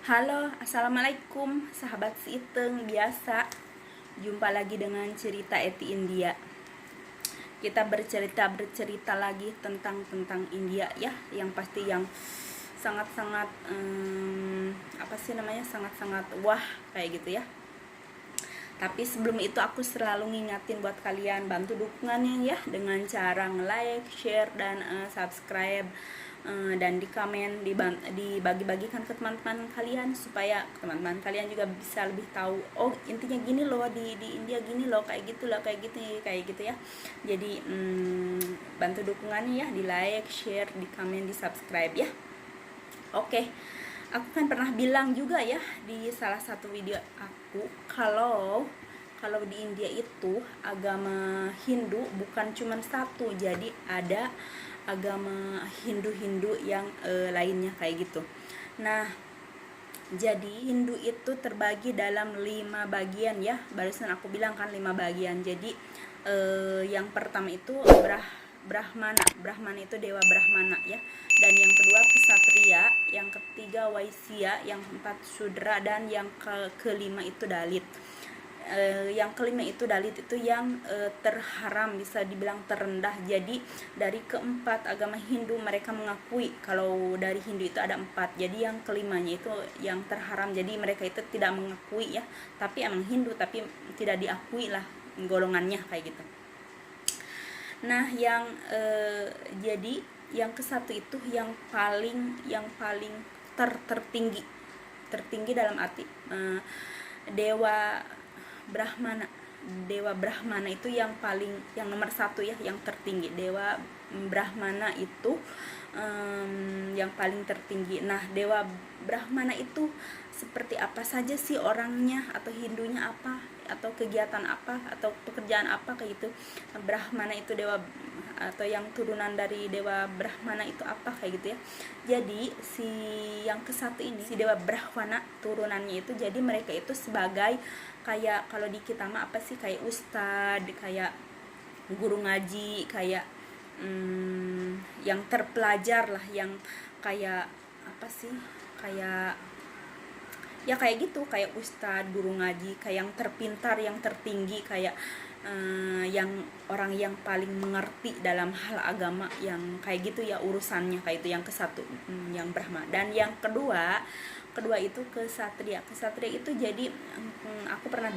Halo, assalamualaikum sahabat si Iteng. Biasa jumpa lagi dengan cerita Eti India. Kita bercerita lagi tentang India ya, yang pasti yang sangat-sangat sangat-sangat wah kayak gitu ya. Tapi sebelum itu aku selalu ngingatin buat kalian bantu dukungannya ya dengan cara nge-like, share dan subscribe, dan di komen, dibagi-bagikan ke teman-teman kalian supaya teman-teman kalian juga bisa lebih tahu, oh intinya gini loh, di India gini loh, kayak gitu loh, kayak gitu ya. Jadi bantu dukungannya ya, di like, share, di komen, di subscribe ya. Oke. Aku kan pernah bilang juga ya di salah satu video aku kalau di India itu agama Hindu bukan cuma satu, jadi ada agama Hindu yang lainnya kayak gitu. Nah, jadi Hindu itu terbagi dalam 5 bagian ya. Barusan aku bilang kan 5 bagian. Jadi yang pertama itu Brahmana. Brahmana itu dewa Brahmana ya. Dan yang kedua Ksatria, yang ketiga Waisya, yang keempat Sudra, dan yang kelima itu Dalit. Yang kelima itu Dalit itu yang terharam, bisa dibilang terendah. Jadi dari keempat agama Hindu mereka mengakui kalau dari Hindu itu ada 4. Jadi yang kelimanya itu yang terharam. Jadi mereka itu tidak mengakui ya. Tapi emang Hindu tapi tidak diakui lah golongannya kayak gitu. Nah, jadi yang ke-1 itu yang paling tertinggi dalam arti dewa Brahmana itu yang nomor 1 ya, yang tertinggi. Dewa Brahmana itu yang paling tertinggi. Nah, dewa Brahmana itu seperti apa saja sih orangnya, atau Hindunya apa, atau kegiatan apa, atau pekerjaan apa kayak gitu. Brahmana itu dewa atau yang turunan dari dewa Brahmana itu apa kayak gitu ya. Jadi si yang ke-1 ini, si dewa Brahmana turunannya itu, jadi mereka itu sebagai kayak kalau di kita mah apa sih, kayak ustad, kayak guru ngaji, kayak yang terpelajar lah, yang kayak apa sih, kayak ya kayak gitu, kayak ustadz, guru ngaji, kayak yang terpintar, yang tertinggi, kayak yang orang yang paling mengerti dalam hal agama, yang kayak gitu ya urusannya, kayak itu yang ke-1 yang Brahma. Dan yang kedua itu Ksatria. Ksatria itu jadi aku pernah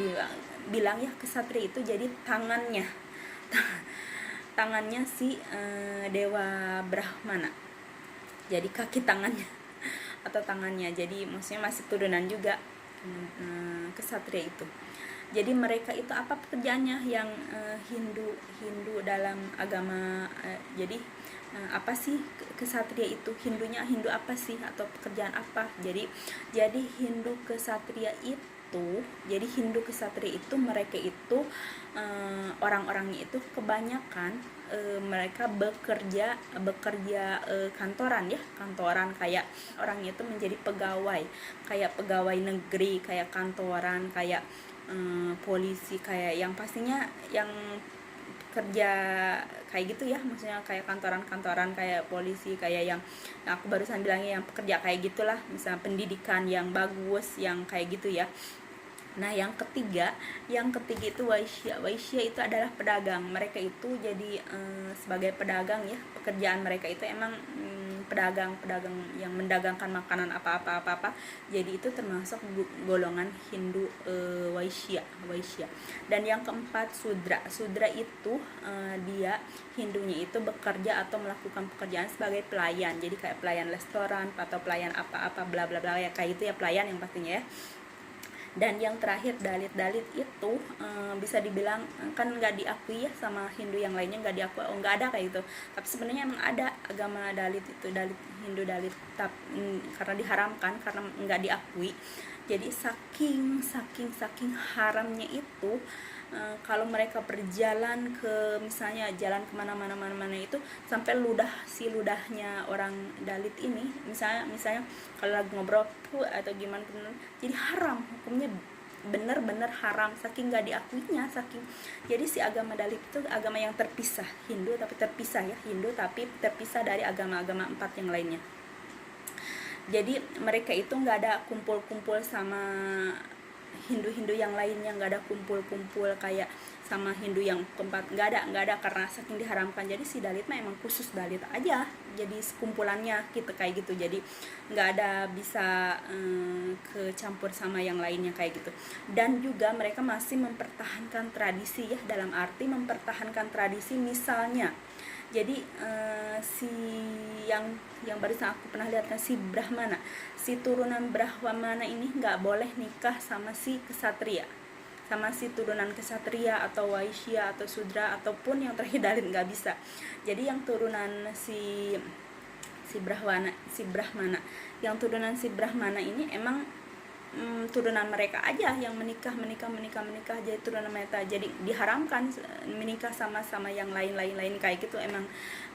bilang ya, Ksatria itu jadi tangannya si dewa Brahmana, jadi kaki tangannya atau tangannya, jadi maksudnya masih turunan juga Ksatria itu. Jadi mereka itu apa pekerjaannya, yang Hindu dalam agama, jadi apa sih Ksatria itu, Hindunya Hindu apa sih, atau pekerjaan apa. Jadi Hindu Ksatria itu mereka itu orang-orangnya itu kebanyakan mereka bekerja kantoran, kayak orangnya itu menjadi pegawai, kayak pegawai negeri, kayak kantoran, kayak polisi, kayak yang pastinya yang kerja kayak gitu ya, maksudnya kayak kantoran, kayak polisi, kayak yang aku barusan bilangnya yang pekerja kayak gitulah, misalnya pendidikan yang bagus, yang kayak gitu ya. Nah, yang ketiga itu Waisya itu adalah pedagang. Mereka itu jadi sebagai pedagang ya, pekerjaan mereka itu emang pedagang yang mendagangkan makanan apa. Jadi itu termasuk golongan Hindu Waisya. Dan yang keempat Sudra itu dia Hindunya itu bekerja atau melakukan pekerjaan sebagai pelayan. Jadi kayak pelayan restoran atau pelayan apa bla bla bla ya, kayak itu ya, pelayan yang pastinya ya. Dan yang terakhir Dalit itu bisa dibilang kan nggak diakui ya sama Hindu yang lainnya, nggak diakui, nggak ada kayak gitu. Tapi sebenarnya emang ada agama Dalit itu, Hindu Dalit, karena diharamkan, karena nggak diakui. Jadi saking haramnya itu, kalau mereka berjalan ke, misalnya jalan kemana-mana itu, sampai ludahnya orang Dalit ini, misalnya kalau lagi ngobrol atau gimana, jadi haram, hukumnya bener-bener haram, saking nggak diakuinya, jadi si agama Dalit itu agama yang terpisah, Hindu tapi terpisah dari agama-agama 4 yang lainnya. Jadi mereka itu nggak ada kumpul-kumpul sama Hindu-Hindu yang lainnya, nggak ada kumpul-kumpul kayak sama Hindu yang keempat, nggak ada karena saking diharamkan. Jadi si Dalit mah emang khusus Dalit aja, jadi sekumpulannya gitu kayak gitu. Jadi nggak ada bisa kecampur sama yang lainnya kayak gitu. Dan juga mereka masih mempertahankan tradisi ya, dalam arti mempertahankan tradisi. Misalnya jadi si yang barusan aku pernah lihat kan, si Brahmana, si turunan Brahmana ini nggak boleh nikah sama si kesatria, sama si turunan kesatria atau Waisya atau Sudra ataupun yang terakhir Dalit, nggak bisa. Jadi yang turunan si Brahmana, yang turunan si Brahmana ini emang turunan mereka aja yang menikah jadi turunan mereka. Jadi diharamkan menikah sama yang lain kayak gitu. Emang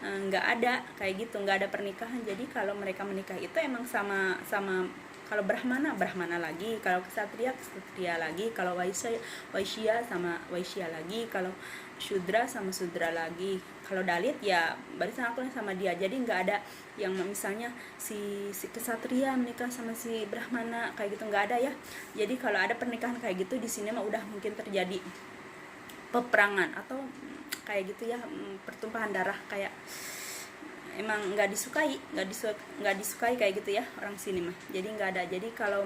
nggak ada kayak gitu, nggak ada pernikahan. Jadi kalau mereka menikah itu emang sama kalau Brahmana lagi, kalau kesatria lagi, kalau Waisya sama Waisya lagi, kalau Sudra sama Sudra lagi. Kalau Dalit ya barusan aku sama dia. Jadi nggak ada yang misalnya si kesatria menikah sama si Brahmana kayak gitu, nggak ada ya. Jadi kalau ada pernikahan kayak gitu di sini mah udah mungkin terjadi peperangan atau kayak gitu ya, pertumpahan darah, kayak emang nggak disukai kayak gitu ya orang sini mah. Jadi nggak ada. Jadi kalau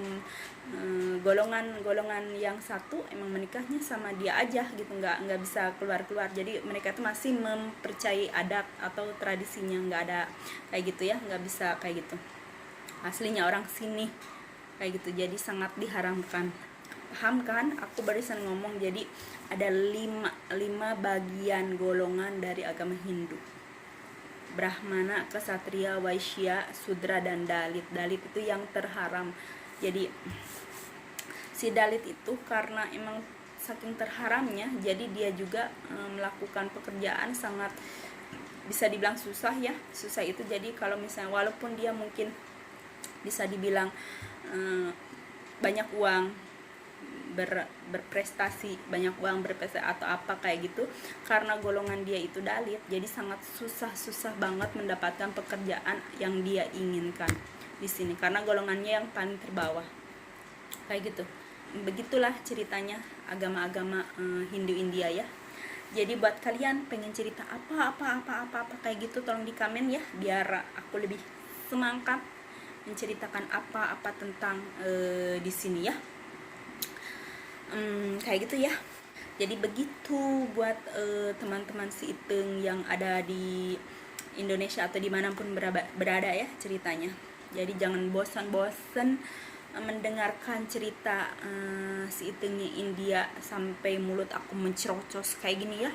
golongan yang satu emang menikahnya sama dia aja gitu, nggak bisa keluar. Jadi mereka tuh masih mempercayai adat atau tradisinya, nggak ada kayak gitu ya, nggak bisa kayak gitu aslinya orang sini kayak gitu. Jadi sangat diharamkan. Paham kan aku barusan ngomong? Jadi ada 5 bagian golongan dari agama Hindu: Brahmana, Kesatria, Waisya, Sudra, dan Dalit. Dalit itu yang terharam. Jadi si Dalit itu karena emang saking terharamnya, jadi dia juga melakukan pekerjaan sangat bisa dibilang susah ya. Susah itu jadi kalau misalnya walaupun dia mungkin bisa dibilang banyak uang, berprestasi atau apa kayak gitu, karena golongan dia itu Dalit, jadi sangat susah banget mendapatkan pekerjaan yang dia inginkan di sini karena golongannya yang paling terbawah kayak gitu. Begitulah ceritanya agama-agama Hindu India ya. Jadi buat kalian pengen cerita apa kayak gitu, tolong di komen ya, biar aku lebih semangat menceritakan apa tentang di sini ya. Kayak gitu ya. Jadi begitu buat teman-teman si Iteng yang ada di Indonesia atau dimanapun berada ya ceritanya. Jadi jangan bosan-bosan mendengarkan cerita si Itengnya India sampai mulut aku mencerocos kayak gini ya.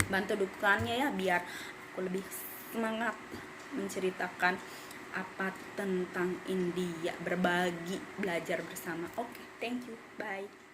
Bantu dukungannya ya biar aku lebih semangat menceritakan apa tentang India, berbagi, belajar bersama. Oke, thank you, bye.